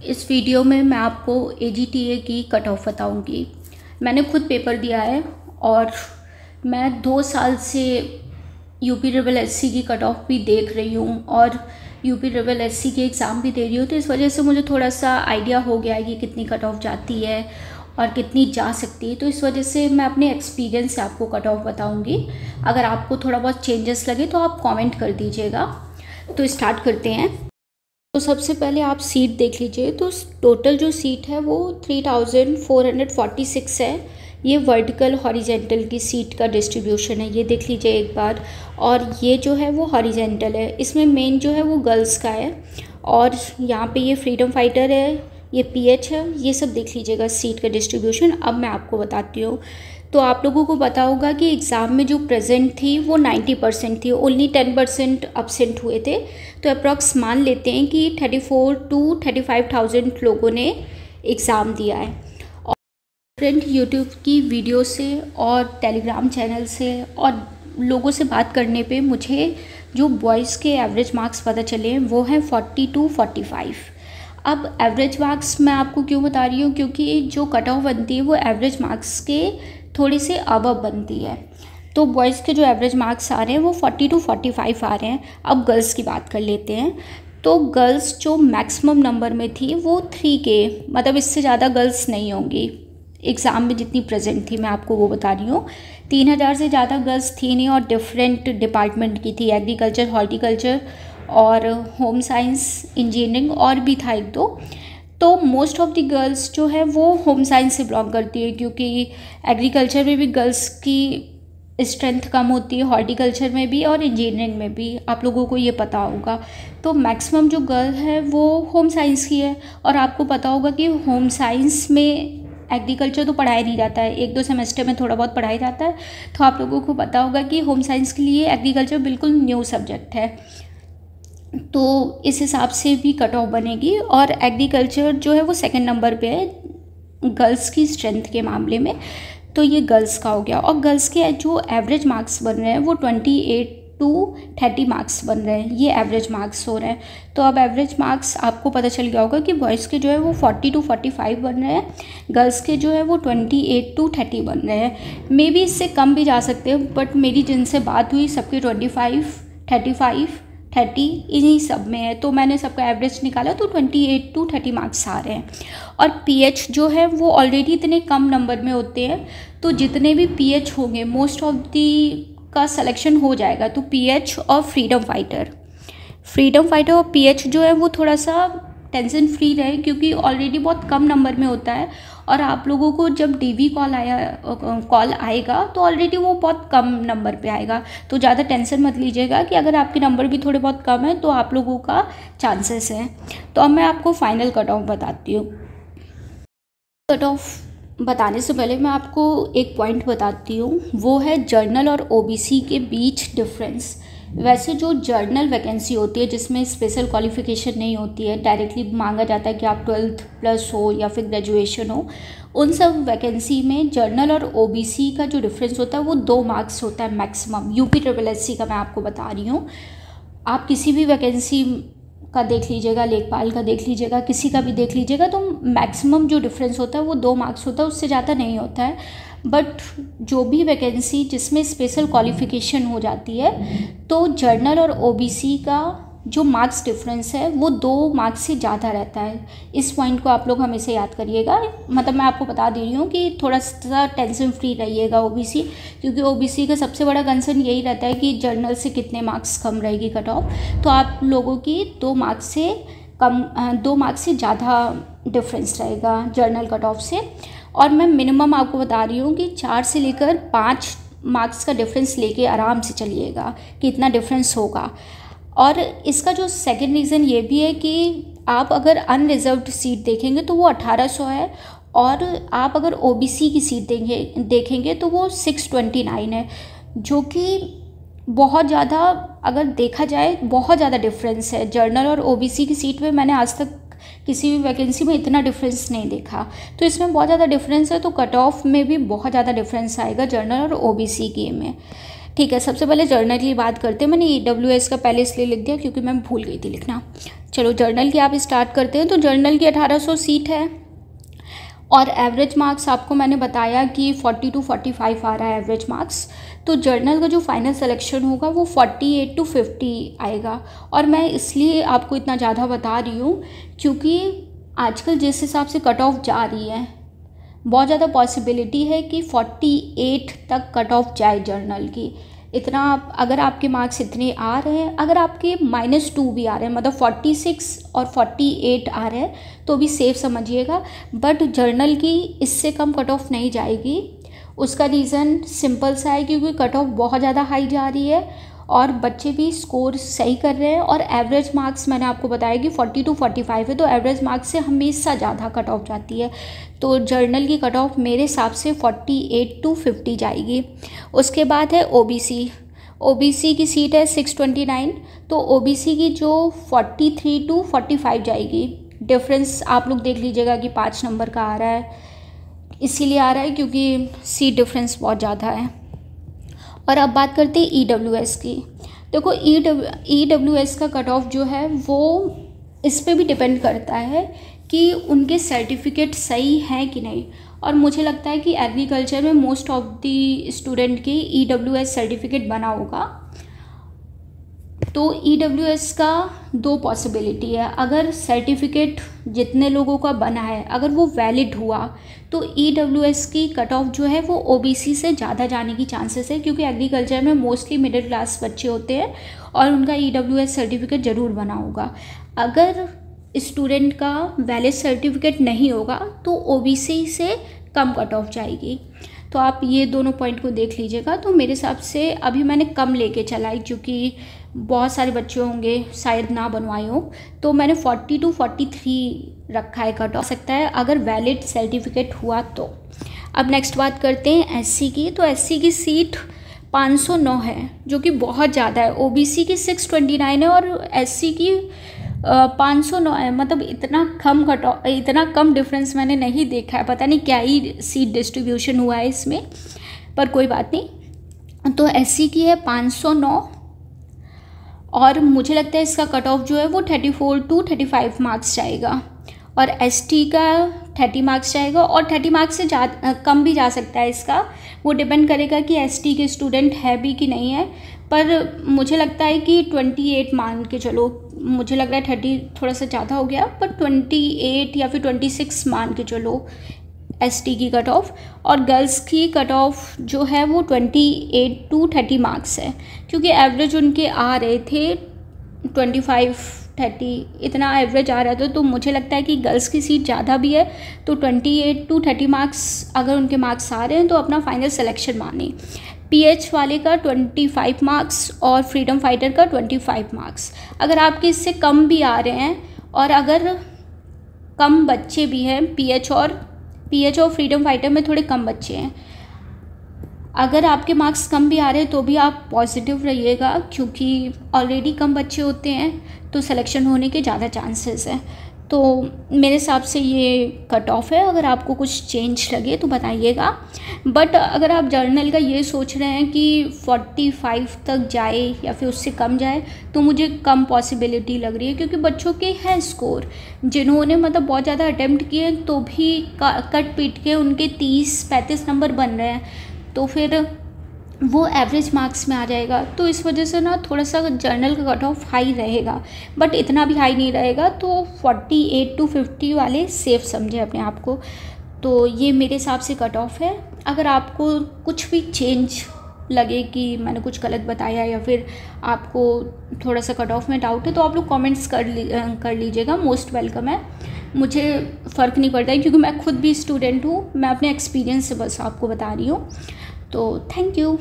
इस वीडियो में मैं आपको AGTA की कट ऑफ बताऊंगी। मैंने खुद पेपर दिया है और मैं 2 साल से यूपी ट्रिपल एससी की कट ऑफ भी देख रही हूँ और यूपी ट्रिपल एससी के एग्ज़ाम भी दे रही हूँ, तो इस वजह से मुझे थोड़ा सा आइडिया हो गया है कि कितनी कट ऑफ जाती है और कितनी जा सकती है। तो इस वजह से मैं अपने एक्सपीरियंस से आपको कट ऑफ बताऊँगी। अगर आपको थोड़ा बहुत चेंजेस लगे तो आप कॉमेंट कर दीजिएगा। तो स्टार्ट करते हैं। तो सबसे पहले आप सीट देख लीजिए। तो टोटल जो सीट है वो 3446 है। ये वर्टिकल हॉरिजेंटल की सीट का डिस्ट्रीब्यूशन है, ये देख लीजिए एक बार। और ये जो है वो हॉरिजेंटल है, इसमें मेन जो है वो गर्ल्स का है। और यहाँ पे ये फ्रीडम फाइटर है, ये PH है, ये सब देख लीजिएगा सीट का डिस्ट्रीब्यूशन। अब मैं आपको बताती हूँ। तो आप लोगों को पता होगा कि एग्ज़ाम में जो प्रेजेंट थी वो 90% थी, ओनली 10% अब्सेंट हुए थे। तो अप्रॉक्स मान लेते हैं कि 34 to 35,000 लोगों ने एग्ज़ाम दिया है। और डिफरेंट यूट्यूब की वीडियो से और टेलीग्राम चैनल से और लोगों से बात करने पे मुझे जो बॉयज़ के एवरेज मार्क्स पता चले हैं वो हैं 40 to 45। अब एवरेज मार्क्स मैं आपको क्यों बता रही हूँ, क्योंकि जो कट ऑफ बनती है वो एवरेज मार्क्स के थोड़ी से अबव बनती है। तो बॉयज़ के जो एवरेज मार्क्स आ रहे हैं वो 40 to 45 आ रहे हैं। अब गर्ल्स की बात कर लेते हैं। तो गर्ल्स जो मैक्सिमम नंबर में थी वो 3K, मतलब इससे ज़्यादा गर्ल्स नहीं होंगी एग्ज़ाम में जितनी प्रेजेंट थी, मैं आपको वो बता रही हूँ। 3000 से ज़्यादा गर्ल्स थी नहीं और डिफरेंट डिपार्टमेंट की थी, एग्रीकल्चर, हॉर्टिकल्चर और होम साइंस, इंजीनियरिंग और भी था एक दो। तो मोस्ट ऑफ द गर्ल्स जो है वो होम साइंस से बिलोंग करती है, क्योंकि एग्रीकल्चर में भी गर्ल्स की स्ट्रेंथ कम होती है, हॉर्टिकल्चर में भी और इंजीनियरिंग में भी, आप लोगों को ये पता होगा। तो मैक्सिमम जो गर्ल है वो होम साइंस की है। और आपको पता होगा कि होम साइंस में एग्रीकल्चर तो पढ़ाया नहीं जाता है, 1-2 सेमेस्टर में थोड़ा बहुत पढ़ाया जाता है। तो आप लोगों को पता होगा कि होम साइंस के लिए एग्रीकल्चर बिल्कुल न्यू सब्जेक्ट है। तो इस हिसाब से भी कट ऑफ बनेगी। और एग्रीकल्चर जो है वो सेकंड नंबर पे है गर्ल्स की स्ट्रेंथ के मामले में। तो ये गर्ल्स का हो गया। और गर्ल्स के जो एवरेज मार्क्स बन रहे हैं वो 28 to 30 मार्क्स बन रहे हैं, ये एवरेज मार्क्स हो रहे हैं। तो अब एवरेज मार्क्स आपको पता चल गया होगा कि बॉयज़ के जो है वो 40 to 45 बन रहे हैं, गर्ल्स के जो है वो 28 to 30 बन रहे हैं। मे बी इससे कम भी जा सकते हैं, बट मेरी जिनसे बात हुई सबके 25, 35, 30 इन्हीं सब में है। तो मैंने सबका एवरेज निकाला तो 28 to 30 मार्क्स आ रहे हैं। और PH जो है वो ऑलरेडी इतने कम नंबर में होते हैं, तो जितने भी PH होंगे मोस्ट ऑफ दी का सिलेक्शन हो जाएगा। तो PH और फ्रीडम फाइटर और PH जो है वो थोड़ा सा टेंशन फ्री रहे, क्योंकि ऑलरेडी बहुत कम नंबर में होता है। और आप लोगों को जब DV कॉल आएगा तो ऑलरेडी वो बहुत कम नंबर पे आएगा। तो ज़्यादा टेंशन मत लीजिएगा कि अगर आपके नंबर भी थोड़े बहुत कम है तो आप लोगों का चांसेस है। तो अब मैं आपको फाइनल कट ऑफ बताती हूँ। कट ऑफ बताने से पहले मैं आपको एक पॉइंट बताती हूँ, वो है जर्नल और OBC के बीच डिफरेंस। वैसे जो जर्नल वैकेंसी होती है जिसमें स्पेशल क्वालिफिकेशन नहीं होती है, डायरेक्टली मांगा जाता है कि आप 12th प्लस हो या फिर ग्रेजुएशन हो, उन सब वैकेंसी में जर्नल और OBC का जो डिफरेंस होता है वो 2 मार्क्स होता है मैक्सिमम। यूपी ट्रिपल एससी का मैं आपको बता रही हूँ। आप किसी भी वैकेंसी का देख लीजिएगा, लेखपाल का देख लीजिएगा, किसी का भी देख लीजिएगा, तो मैक्सिमम जो डिफरेंस होता है वो 2 मार्क्स होता है, उससे ज़्यादा नहीं होता है। बट जो भी वैकेंसी जिसमें स्पेशल क्वालिफिकेशन हो जाती है, तो जर्नल और OBC का जो मार्क्स डिफरेंस है वो 2 मार्क्स से ज़्यादा रहता है। इस पॉइंट को आप लोग हमेशा याद करिएगा। मतलब मैं आपको बता दे रही हूँ कि थोड़ा सा टेंशन फ्री रहिएगा OBC, क्योंकि OBC का सबसे बड़ा कंसर्न यही रहता है कि जर्नल से कितने मार्क्स कम रहेगी कट ऑफ। तो आप लोगों की 2 मार्क्स से कम, 2 मार्क्स से ज़्यादा डिफरेंस रहेगा जर्नल कट ऑफ से। और मैं मिनिमम आपको बता रही हूँ कि 4 से लेकर 5 मार्क्स का डिफरेंस लेके आराम से चलिएगा कि इतना डिफरेंस होगा। और इसका जो सेकंड रीज़न ये भी है कि आप अगर अनरिजर्व्ड सीट देखेंगे तो वो 1800 है, और आप अगर OBC की सीट देखेंगे तो वो 629 है, जो कि बहुत ज़्यादा, अगर देखा जाए बहुत ज़्यादा डिफरेंस है। जर्नल और OBC की सीट में मैंने आज तक किसी भी वैकेंसी में इतना डिफरेंस नहीं देखा। तो इसमें बहुत ज़्यादा डिफरेंस है, तो कट ऑफ में भी बहुत ज़्यादा डिफरेंस आएगा जर्नल और OBC के में। ठीक है, सबसे पहले जर्नल की बात करते हैं। मैंने EWS का पहले इसलिए लिख दिया क्योंकि मैं भूल गई थी लिखना। चलो जर्नल की आप स्टार्ट करते हैं। तो जर्नल की 1800 सीट है और एवरेज मार्क्स आपको मैंने बताया कि 40 to 45 आ रहा है एवरेज मार्क्स। तो जर्नल का जो फाइनल सिलेक्शन होगा वो 48 to 50 आएगा। और मैं इसलिए आपको इतना ज़्यादा बता रही हूँ क्योंकि आजकल जिस हिसाब से कट ऑफ जा रही है, बहुत ज़्यादा पॉसिबिलिटी है कि 48 तक कट ऑफ जाए जर्नल की। इतना अगर आपके मार्क्स इतने आ रहे हैं, अगर आपके -2 भी आ रहे हैं, मतलब 46 और 48 आ रहे हैं तो भी सेफ समझिएगा। बट जर्नल की इससे कम कट ऑफ नहीं जाएगी। उसका रीज़न सिंपल सा है क्योंकि कट ऑफ बहुत ज़्यादा हाई जा रही है और बच्चे भी स्कोर सही कर रहे हैं। और एवरेज मार्क्स मैंने आपको बताया कि 40 to 45 है, तो एवरेज मार्क्स से हमेशा ज़्यादा कट ऑफ जाती है। तो जर्नल की कट ऑफ मेरे हिसाब से 48 to 50 जाएगी। उसके बाद है ओबीसी की सीट है 629, तो ओबीसी की जो 43 to 45 जाएगी। डिफरेंस आप लोग देख लीजिएगा कि 5 नंबर का आ रहा है, इसीलिए आ रहा है क्योंकि सीट डिफरेंस बहुत ज़्यादा है। और अब बात करते हैं EWS की। देखो EWS का कट ऑफ जो है वो इस पे भी डिपेंड करता है कि उनके सर्टिफिकेट सही हैं कि नहीं। और मुझे लगता है कि एग्रीकल्चर में मोस्ट ऑफ दी स्टूडेंट के EWS सर्टिफिकेट बना होगा। तो EWS का 2 पॉसिबिलिटी है। अगर सर्टिफिकेट जितने लोगों का बना है अगर वो वैलिड हुआ तो EWS की कट ऑफ जो है वो OBC से ज़्यादा जाने की चांसेस है, क्योंकि एग्रीकल्चर में मोस्टली मिडिल क्लास बच्चे होते हैं और उनका EWS सर्टिफिकेट ज़रूर बना होगा। अगर स्टूडेंट का वैलिड सर्टिफिकेट नहीं होगा तो OBC से कम कट ऑफ जाएगी। तो आप ये दोनों पॉइंट को देख लीजिएगा। तो मेरे हिसाब से अभी मैंने कम लेके चलाई क्योंकि बहुत सारे बच्चे होंगे शायद ना बनवाए हो, तो मैंने 40 to 43 रखा है कट ऑफ सकता है अगर वैलिड सर्टिफिकेट हुआ तो। अब नेक्स्ट बात करते हैं SC की। तो SC की सीट 509 है जो कि बहुत ज़्यादा है। OBC की 629 है और SC की 509 है। मतलब इतना कम डिफरेंस मैंने नहीं देखा है। पता नहीं क्या ही सीट डिस्ट्रीब्यूशन हुआ है इसमें, पर कोई बात नहीं। तो SC की है 509 और मुझे लगता है इसका कट ऑफ जो है वो 34 to 35 मार्क्स जाएगा। और ST का 30 मार्क्स जाएगा और 30 मार्क्स से कम भी जा सकता है। इसका वो डिपेंड करेगा कि ST के स्टूडेंट है भी कि नहीं है। पर मुझे लगता है कि 28 मान के चलो, मुझे लग रहा है 30 थोड़ा सा ज़्यादा हो गया, पर 28 या फिर 26 मान के चलो ST की कट ऑफ। और गर्ल्स की कट ऑफ जो है वो 28 to 30 मार्क्स है, क्योंकि एवरेज उनके आ रहे थे 25-30 इतना एवरेज आ रहा था। तो मुझे लगता है कि गर्ल्स की सीट ज़्यादा भी है, तो 28 to 30 मार्क्स अगर उनके मार्क्स आ रहे हैं तो अपना फाइनल सिलेक्शन माने। PH वाले का 25 मार्क्स और फ्रीडम फाइटर का 25 मार्क्स। अगर आपके इससे कम भी आ रहे हैं और अगर कम बच्चे भी हैं, PH और फ्रीडम फाइटर में थोड़े कम बच्चे हैं, अगर आपके मार्क्स कम भी आ रहे हैं तो भी आप पॉजिटिव रहिएगा, क्योंकि ऑलरेडी कम बच्चे होते हैं तो सिलेक्शन होने के ज़्यादा चांसेस हैं। तो मेरे हिसाब से ये कट ऑफ है। अगर आपको कुछ चेंज लगे तो बताइएगा। बट अगर आप जर्नल का ये सोच रहे हैं कि 45 तक जाए या फिर उससे कम जाए तो मुझे कम पॉसिबिलिटी लग रही है, क्योंकि बच्चों के हैं स्कोर जिन्होंने मतलब बहुत ज़्यादा अटेम्प्ट किए तो भी कट पीट के उनके 30-35 नंबर बन रहे हैं, तो फिर वो एवरेज मार्क्स में आ जाएगा। तो इस वजह से ना थोड़ा सा जर्नल का कट ऑफ हाई रहेगा, बट इतना भी हाई नहीं रहेगा। तो 48 to 50 वाले सेफ समझे अपने आप को। तो ये मेरे हिसाब से कट ऑफ है। अगर आपको कुछ भी चेंज लगे कि मैंने कुछ गलत बताया या फिर आपको थोड़ा सा कट ऑफ में डाउट है तो आप लोग कमेंट्स कर लीजिएगा, मोस्ट वेलकम है। मुझे फ़र्क नहीं पड़ता है क्योंकि मैं खुद भी स्टूडेंट हूँ, मैं अपने एक्सपीरियंस से बस आपको बता रही हूँ। तो थैंक यू।